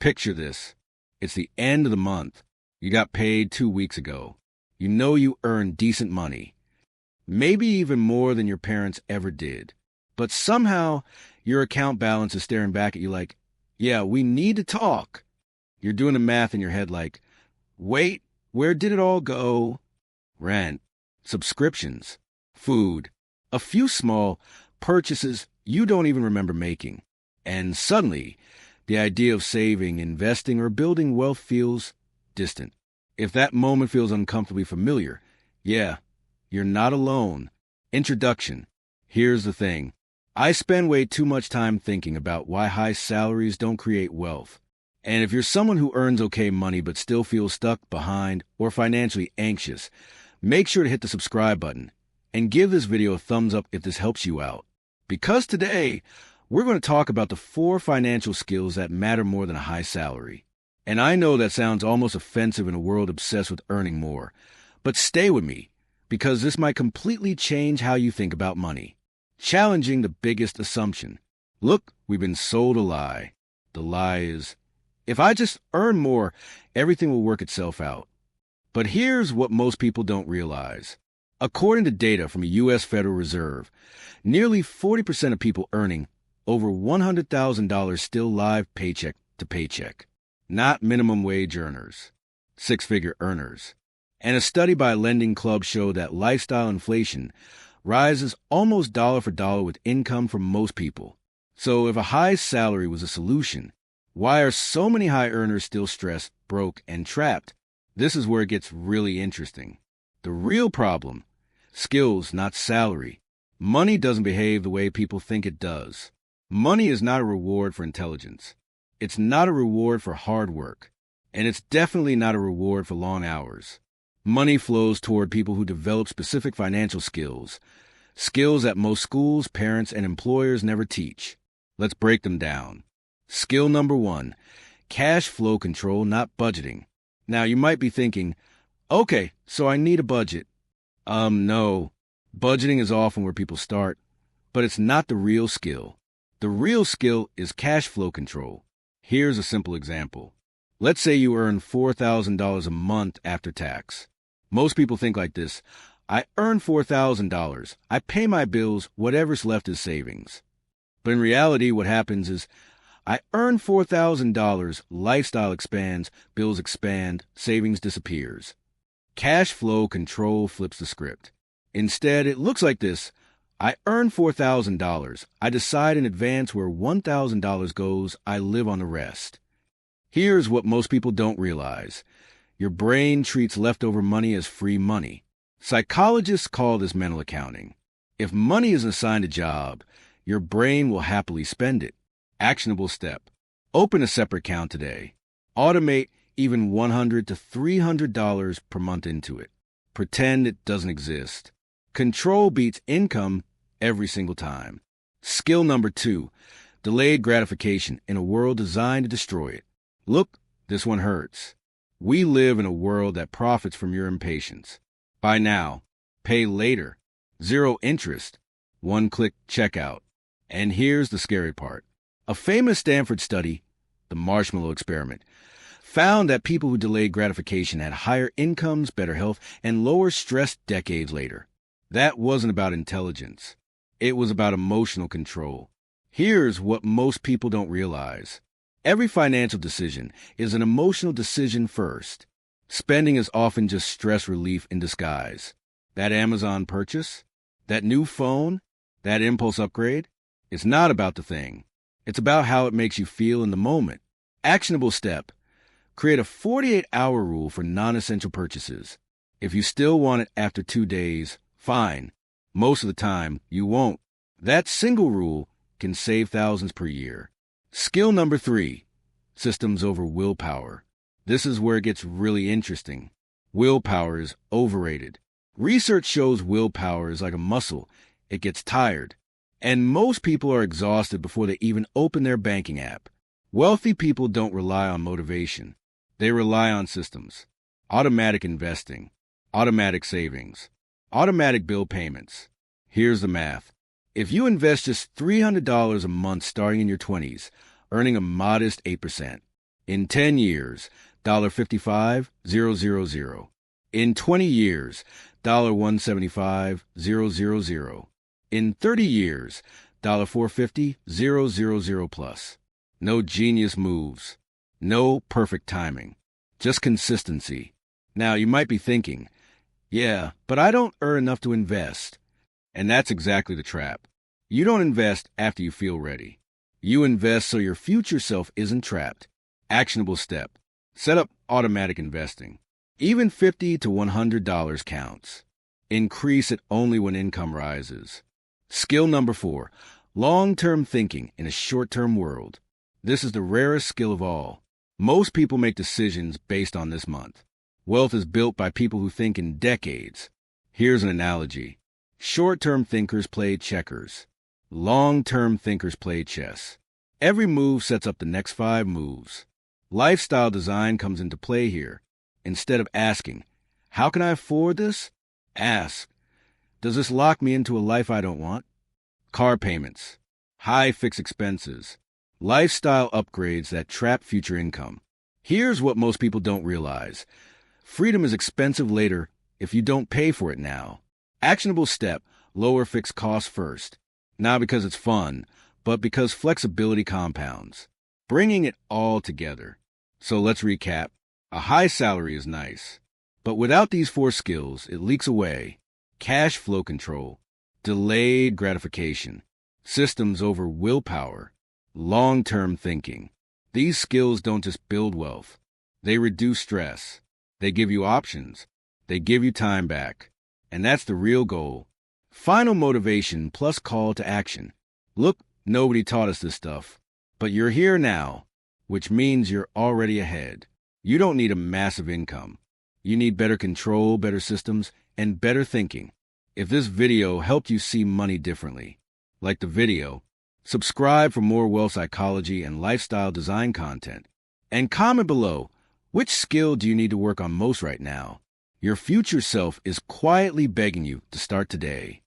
Picture this. It's the end of the month. You got paid 2 weeks ago. You know you earned decent money, maybe even more than your parents ever did. But somehow, your account balance is staring back at you like, yeah, we need to talk. You're doing the math in your head like, wait, where did it all go? Rent, subscriptions, food, a few small purchases you don't even remember making. And suddenly, the idea of saving, investing, or building wealth feels distant. If that moment feels uncomfortably familiar, yeah, you're not alone. Introduction. Here's the thing. I spend way too much time thinking about why high salaries don't create wealth. And if you're someone who earns okay money but still feels stuck, behind, or financially anxious, make sure to hit the subscribe button and give this video a thumbs up if this helps you out. Because today, we're going to talk about the 4 financial skills that matter more than a high salary. And I know that sounds almost offensive in a world obsessed with earning more, but stay with me, because this might completely change how you think about money. Challenging the biggest assumption. Look, we've been sold a lie. The lie is, if I just earn more, everything will work itself out. But here's what most people don't realize. According to data from the U.S. Federal Reserve, nearly 40% of people earning over $100,000 still live paycheck to paycheck. Not minimum wage earners, 6-figure earners. And a study by Lending Club showed that lifestyle inflation rises almost dollar for dollar with income for most people. So if a high salary was a solution, why are so many high earners still stressed, broke, and trapped? This is where it gets really interesting. The real problem, skills, not salary. Money doesn't behave the way people think it does. Money is not a reward for intelligence. It's not a reward for hard work. And it's definitely not a reward for long hours. Money flows toward people who develop specific financial skills, skills that most schools, parents, and employers never teach. Let's break them down. Skill number 1, cash flow control, not budgeting. Now, you might be thinking, okay, so I need a budget. No. Budgeting is often where people start, but it's not the real skill. The real skill is cash flow control. Here's a simple example. Let's say you earn $4,000 a month after tax. Most people think like this: I earn $4,000. I pay my bills, whatever's left is savings. But in reality, what happens is, I earn $4,000, lifestyle expands, bills expand, savings disappears. Cash flow control flips the script. Instead, it looks like this. I earn $4,000. I decide in advance where $1,000 goes. I live on the rest. Here's what most people don't realize. Your brain treats leftover money as free money. Psychologists call this mental accounting. If money is assigned a job, your brain will happily spend it. Actionable step. Open a separate account today. Automate even $100 to $300 per month into it. Pretend it doesn't exist. Control beats income every single time. Skill number 2, delayed gratification in a world designed to destroy it. Look, this one hurts. We live in a world that profits from your impatience. Buy now, pay later, 0 interest, 1-click checkout. And here's the scary part. A famous Stanford study, the marshmallow experiment, found that people who delayed gratification had higher incomes, better health, and lower stress decades later. That wasn't about intelligence. It was about emotional control. Here's what most people don't realize. Every financial decision is an emotional decision first. Spending is often just stress relief in disguise. That Amazon purchase, that new phone, that impulse upgrade, it's not about the thing. It's about how it makes you feel in the moment. Actionable step. Create a 48-hour rule for non-essential purchases. If you still want it after 2 days, fine. Most of the time, you won't. That single rule can save thousands per year. Skill number 3, systems over willpower. This is where it gets really interesting. Willpower is overrated. Research shows willpower is like a muscle. It gets tired. And most people are exhausted before they even open their banking app. Wealthy people don't rely on motivation. They rely on systems. Automatic investing, automatic savings, automatic bill payments. Here's the math. If you invest just $300 a month starting in your 20s, earning a modest 8%, In 10 years, $55,000. In 20 years, $175,000. In 30 years, $450,000 plus. No genius moves. No perfect timing. Just consistency. Now, you might be thinking, yeah, but I don't earn enough to invest. And that's exactly the trap. You don't invest after you feel ready. You invest so your future self isn't trapped. Actionable step. Set up automatic investing. Even $50 to $100 counts. Increase it only when income rises. Skill number 4. Long-term thinking in a short-term world. This is the rarest skill of all. Most people make decisions based on this month. Wealth is built by people who think in decades. Here's an analogy. Short-term thinkers play checkers. Long-term thinkers play chess. Every move sets up the next 5 moves. Lifestyle design comes into play here. Instead of asking, how can I afford this? Ask, does this lock me into a life I don't want? Car payments, high fixed expenses, lifestyle upgrades that trap future income. Here's what most people don't realize. Freedom is expensive later if you don't pay for it now. Actionable step, lower fixed costs first. Not because it's fun, but because flexibility compounds. Bringing it all together. So let's recap. A high salary is nice, but without these 4 skills, it leaks away. Cash flow control, delayed gratification, systems over willpower, long-term thinking. These skills don't just build wealth. They reduce stress. They give you options. They give you time back. And that's the real goal. Final motivation plus call to action. Look, nobody taught us this stuff, but you're here now, which means you're already ahead. You don't need a massive income. You need better control, better systems, and better thinking. If this video helped you see money differently, like the video, subscribe for more wealth psychology and lifestyle design content. And comment below, which skill do you need to work on most right now? Your future self is quietly begging you to start today.